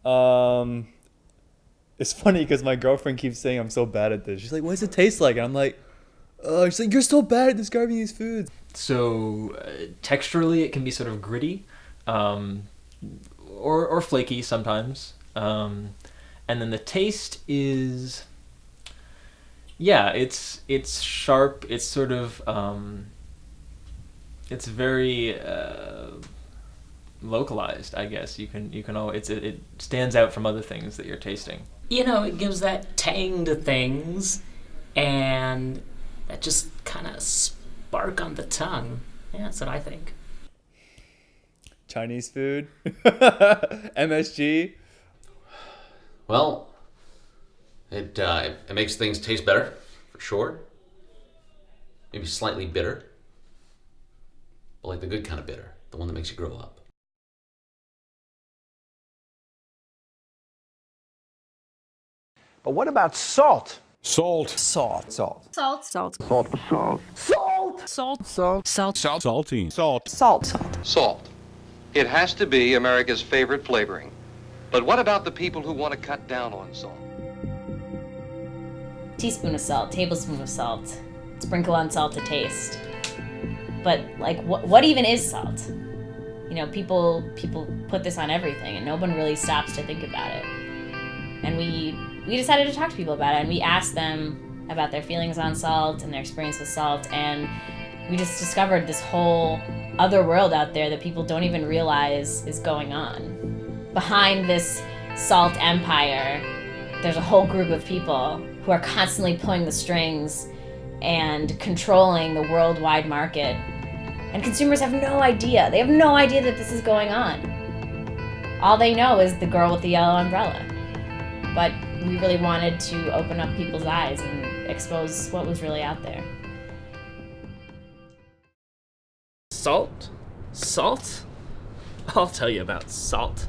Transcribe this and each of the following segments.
Um, it's funny because my girlfriend keeps saying I'm so bad at this. She's like, "What does it taste like?" And I'm like, "Oh," she's like, "You're so bad at describing these foods." So texturally, it can be sort of gritty, um, or flaky sometimes. And then the taste is, yeah, it's sharp. It's sort of it's very localized, I guess. You can all it stands out from other things that you're tasting. It gives that tang to things, and that just kind of spark on the tongue. Yeah, that's what I think. Chinese food, MSG. Well, it makes things taste better, for sure. Maybe slightly bitter, but like the good kind of bitter, the one that makes you grow up. But what about salt? Salt. Salt. Salt. Salt. Salt. Salt. Salt. Salt. Salt. Salt. Salt. Salt. Salty. Salt. Salt. Salt. It has to be America's favorite flavoring. But what about the people who want to cut down on salt? Teaspoon of salt, tablespoon of salt, sprinkle on salt to taste. But like, what even is salt? People put this on everything, and no one really stops to think about it. And we decided to talk to people about it, and we asked them about their feelings on salt and their experience with salt, and we just discovered this whole other world out there that people don't even realize is going on. Behind this salt empire, there's a whole group of people who are constantly pulling the strings and controlling the worldwide market. And consumers have no idea. They have no idea that this is going on. All they know is the girl with the yellow umbrella. But we really wanted to open up people's eyes and expose what was really out there. Salt? Salt? I'll tell you about salt.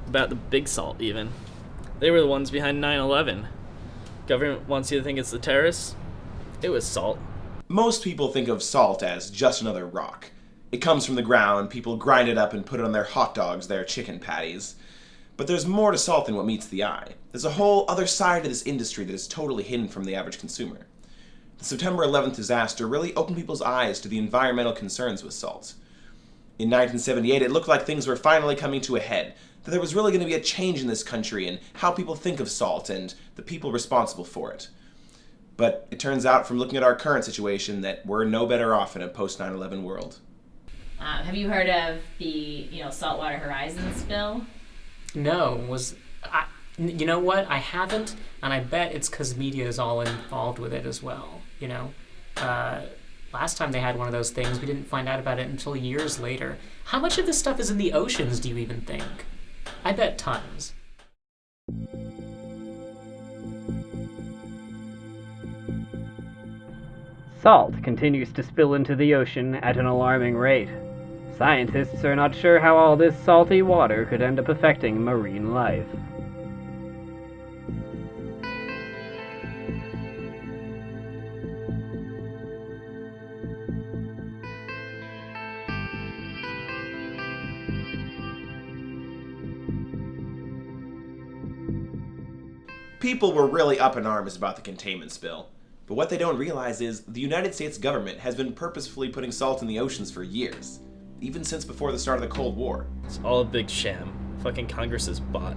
About the big salt, even. They were the ones behind 9/11. Government wants you to think it's the terrorists. It was salt. Most people think of salt as just another rock. It comes from the ground, people grind it up and put it on their hot dogs, their chicken patties. But there's more to salt than what meets the eye. There's a whole other side to this industry that is totally hidden from the average consumer. The September 11th disaster really opened people's eyes to the environmental concerns with salt. In 1978, it looked like things were finally coming to a head, that there was really going to be a change in this country in how people think of salt and the people responsible for it. But it turns out from looking at our current situation that we're no better off in a post-9/11 world. Have you heard of the Saltwater Horizon spill? No, you know what? I haven't, and I bet it's because media is all involved with it as well. Last time they had one of those things, we didn't find out about it until years later. How much of this stuff is in the oceans, do you even think? I bet tons. Salt continues to spill into the ocean at an alarming rate. Scientists are not sure how all this salty water could end up affecting marine life. People were really up in arms about the containment spill. But what they don't realize is the United States government has been purposefully putting salt in the oceans for years. Even since before the start of the Cold War. It's all a big sham. Fucking Congress is bought.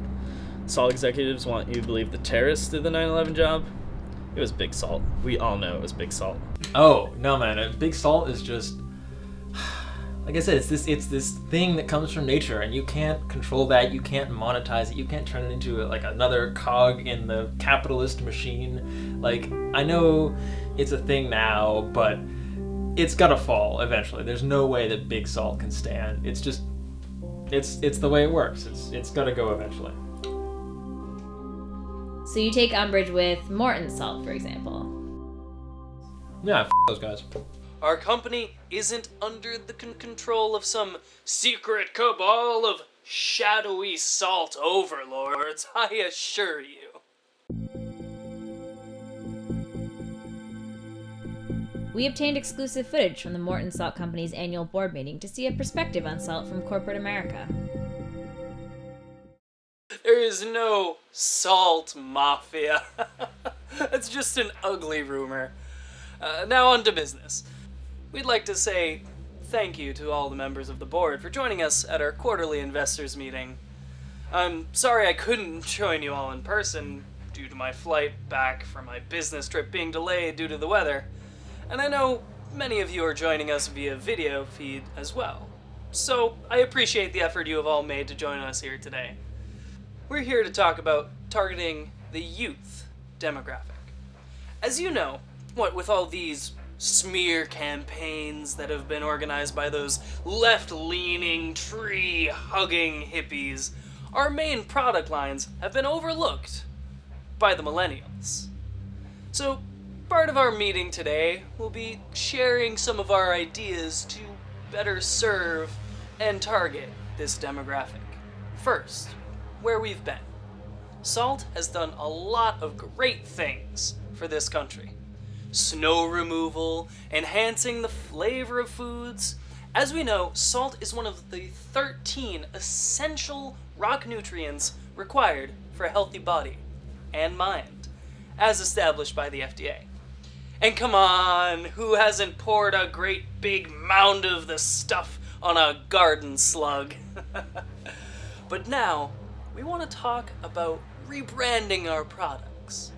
Salt executives want you to believe the terrorists did the 9/11 job. It was Big Salt. We all know it was Big Salt. Oh no, man! Big salt is just, like I said, it's this thing that comes from nature, and you can't control that. You can't monetize it. You can't turn it into another cog in the capitalist machine. Like, I know it's a thing now, but it's gotta fall eventually. There's no way that Big Salt can stand. It's just, it's the way it works. It's gotta go eventually. So you take umbrage with Morton Salt, for example. Yeah, those guys. Our company isn't under the control of some secret cabal of shadowy salt overlords, I assure you. We obtained exclusive footage from the Morton Salt Company's annual board meeting to see a perspective on salt from corporate America. There is no salt mafia. That's just an ugly rumor. Now on to business. We'd like to say thank you to all the members of the board for joining us at our quarterly investors meeting. I'm sorry I couldn't join you all in person due to my flight back from my business trip being delayed due to the weather, and I know many of you are joining us via video feed as well. So I appreciate the effort you have all made to join us here today. We're here to talk about targeting the youth demographic. As you know, what with all these smear campaigns that have been organized by those left-leaning, tree-hugging hippies, our main product lines have been overlooked by the millennials. So, part of our meeting today will be sharing some of our ideas to better serve and target this demographic. First, where we've been. Salt has done a lot of great things for this country. Snow removal, enhancing the flavor of foods. As we know, salt is one of the 13 essential rock nutrients required for a healthy body and mind, as established by the FDA. And come on, who hasn't poured a great big mound of the stuff on a garden slug? But now, we want to talk about rebranding our products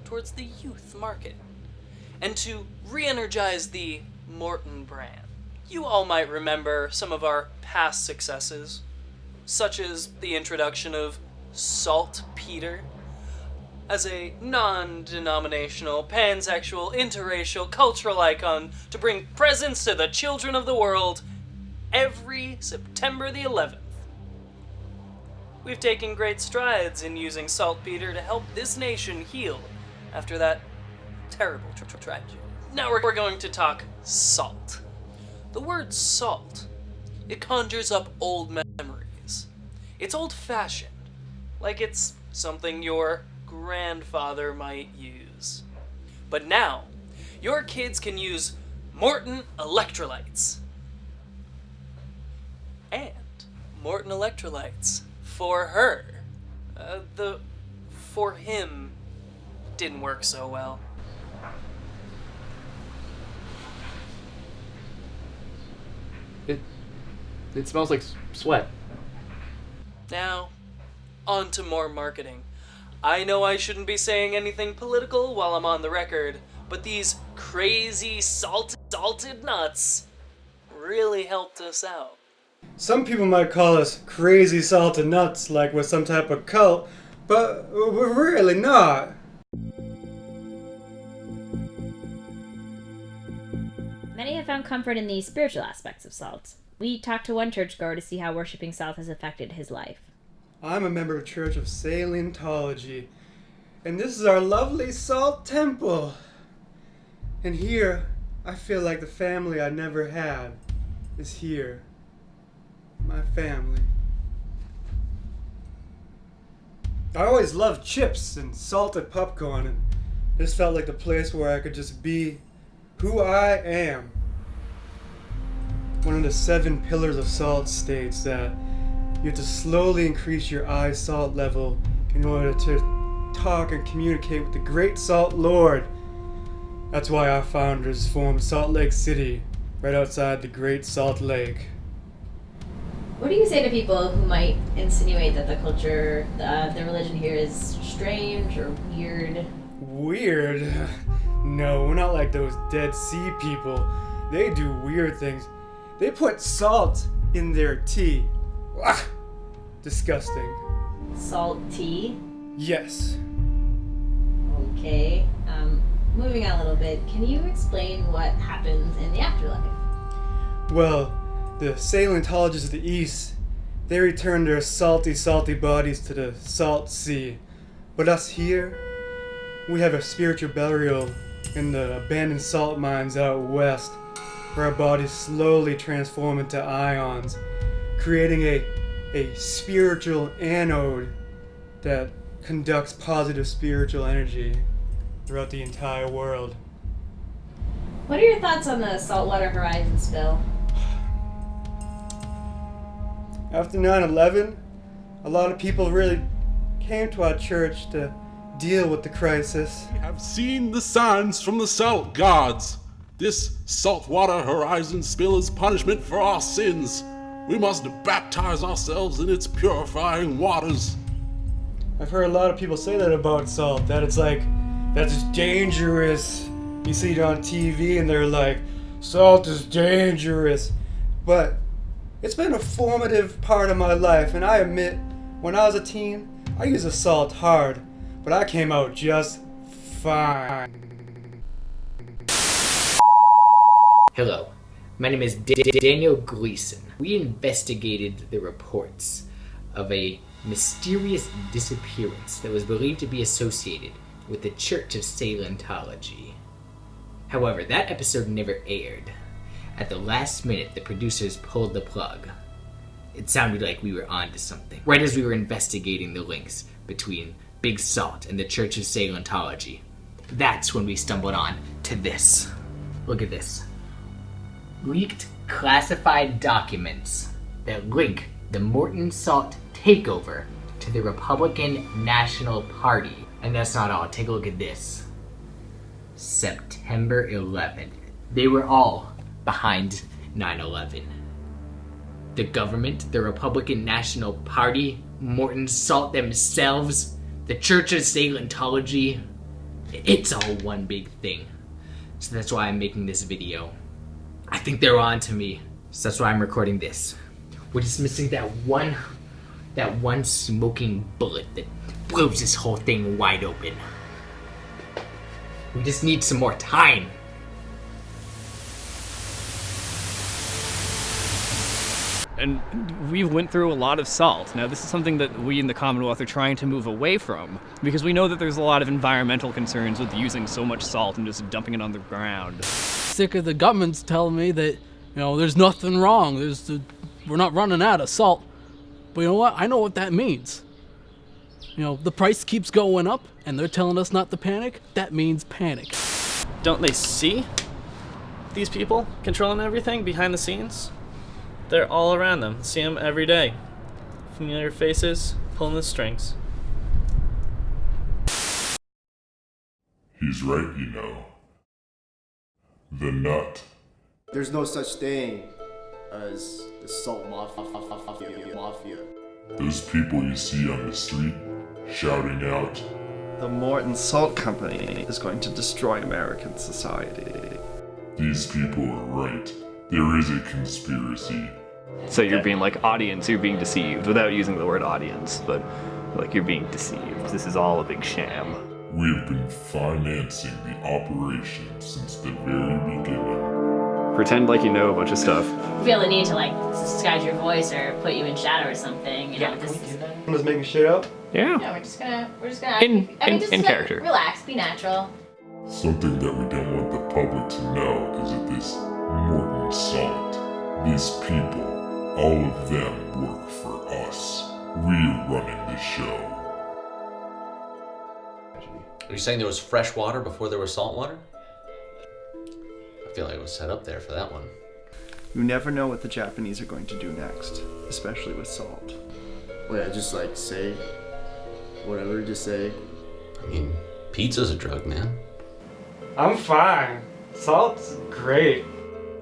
towards the youth market and to re-energize the Morton brand. You all might remember some of our past successes, such as the introduction of Saltpeter as a non-denominational, pansexual, interracial, cultural icon to bring presents to the children of the world every September the 11th. We've taken great strides in using saltpeter to help this nation heal after that terrible tragedy. Now we're going to talk salt. The word salt, it conjures up old memories. It's old-fashioned, like it's something your grandfather might use. But now, your kids can use Morton electrolytes. And Morton electrolytes for her. The for him didn't work so well. It smells like sweat. Now, on to more marketing. I know I shouldn't be saying anything political while I'm on the record, but these crazy salted nuts really helped us out. Some people might call us crazy salted nuts like we're some type of cult, but we're really not. Many have found comfort in the spiritual aspects of salt. We talked to one churchgoer to see how worshipping salt has affected his life. I'm a member of Church of Salientology, and this is our lovely salt temple. And here, I feel like the family I never had is here. My family. I always loved chips and salted popcorn, and this felt like the place where I could just be who I am. One of the 7 pillars of salt states that you have to slowly increase your eye salt level in order to talk and communicate with the great salt lord. That's why our founders formed Salt Lake City, right outside the Great Salt Lake. What do you say to people who might insinuate that the culture, the religion here is strange or weird? Weird? No, we're not like those Dead Sea people. They do weird things. They put salt in their tea. Ugh, disgusting. Salt tea? Yes. Okay. Moving on a little bit, can you explain what happens in the afterlife? Well, the Salientologists of the East, they return their salty bodies to the salt sea. But us here, we have a spiritual burial in the abandoned salt mines out west, where our bodies slowly transform into ions, creating a spiritual anode that conducts positive spiritual energy throughout the entire world. What are your thoughts on the Saltwater Horizon spill? After 9/11, a lot of people really came to our church to deal with the crisis. We have seen the signs from the salt gods. This saltwater horizon spill is punishment for our sins. We must baptize ourselves in its purifying waters. I've heard a lot of people say that about salt, that it's like, that's dangerous. You see it on TV and they're like, salt is dangerous. But it's been a formative part of my life, and I admit, when I was a teen, I used the salt hard, but I came out just fine. Hello, my name is Daniel Gleason. We investigated the reports of a mysterious disappearance that was believed to be associated with the Church of Scientology. However, that episode never aired. At the last minute, the producers pulled the plug. It sounded like we were onto something. Right as we were investigating the links between Big Salt and the Church of Scientology, that's when we stumbled on to this. Look at this. Leaked classified documents that link the Morton Salt takeover to the Republican National Party. And that's not all. Take a look at this. September 11th. They were all behind 9/11. The government, the Republican National Party, Morton Salt themselves, the Church of Scientology. It's all one big thing. So that's why I'm making this video. I think they're on to me. So that's why I'm recording this. We're just missing that one smoking bullet that blows this whole thing wide open. We just need some more time. And we went through a lot of salt. Now, this is something that we in the Commonwealth are trying to move away from, because we know that there's a lot of environmental concerns with using so much salt and just dumping it on the ground. Sick of the government's telling me that, there's nothing wrong. We're not running out of salt. But you know what? I know what that means. The price keeps going up, and they're telling us not to panic. That means panic. Don't they see these people controlling everything behind the scenes? They're all around them. See them every day. Familiar faces, pulling the strings. He's right, The nut. There's no such thing as the salt mafia. Those people you see on the street, shouting out, "The Morton Salt Company is going to destroy American society." These people are right. There is a conspiracy. So you're being like audience, you're being deceived, without using the word audience, but like you're being deceived. This is all a big sham. We have been financing the operation since the very beginning. Pretend like you know a bunch of stuff. Feel the need to disguise your voice or put you in shadow or something. I'm just making shit up. Yeah. No, we're just gonna. In character. Relax, be natural. Something that we don't want the public to know is that this Morton Salt, these people, all of them work for us. We're running the show. Are you saying there was fresh water before there was salt water? I feel like it was set up there for that one. You never know what the Japanese are going to do next, especially with salt. Wait, just say whatever, just say. I mean, pizza's a drug, man. I'm fine. Salt's great.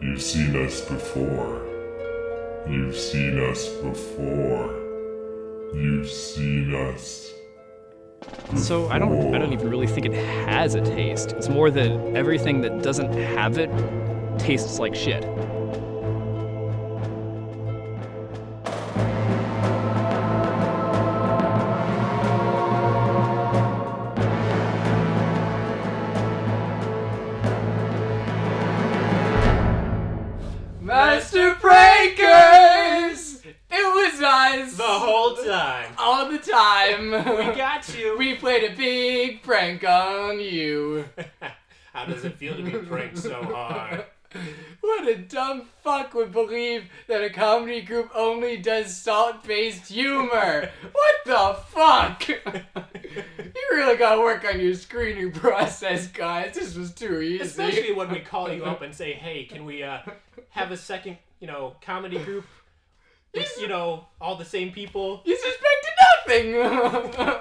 You've seen us before. You've seen us before. You've seen us. So I don't even really think it has a taste. It's more that everything that doesn't have it tastes like shit. Master Prankers! It was us! The whole time. All the time. We got you. We played a big prank on you. How does it feel to be pranked so hard? What a dumb fuck would believe that a comedy group only does salt-based humor? What the fuck? You really gotta work on your screening process, guys. This was too easy. Especially when we call you up and say, hey, can we have a second, comedy group? With, all the same people? You suspected nothing!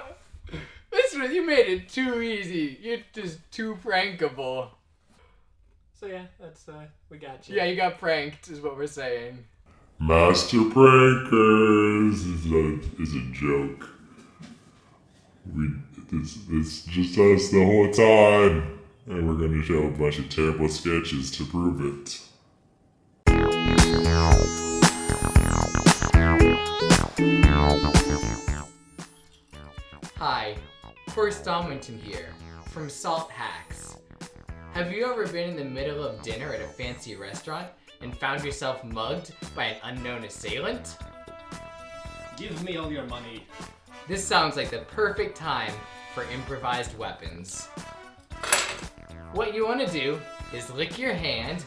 you made it too easy. You're just too prankable. So yeah, that's we got you. Yeah, you got pranked, is what we're saying. Master Prankers is a joke. It's just us the whole time, and we're gonna show a bunch of terrible sketches to prove it. Hi, Forrest Domington here, from Salt Hacks. Have you ever been in the middle of dinner at a fancy restaurant and found yourself mugged by an unknown assailant? Give me all your money. This sounds like the perfect time for improvised weapons. What you want to do is lick your hand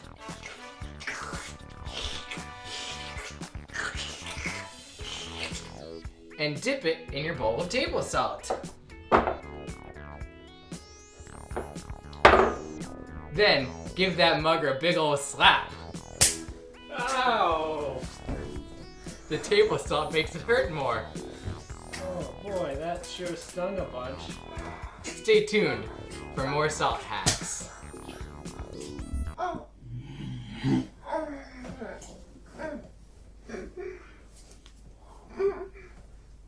and dip it in your bowl of table salt. Then give that mugger a big ol' slap. Ow! The table salt makes it hurt more. Oh boy, that sure stung a bunch. Stay tuned for more salt hacks. Oh.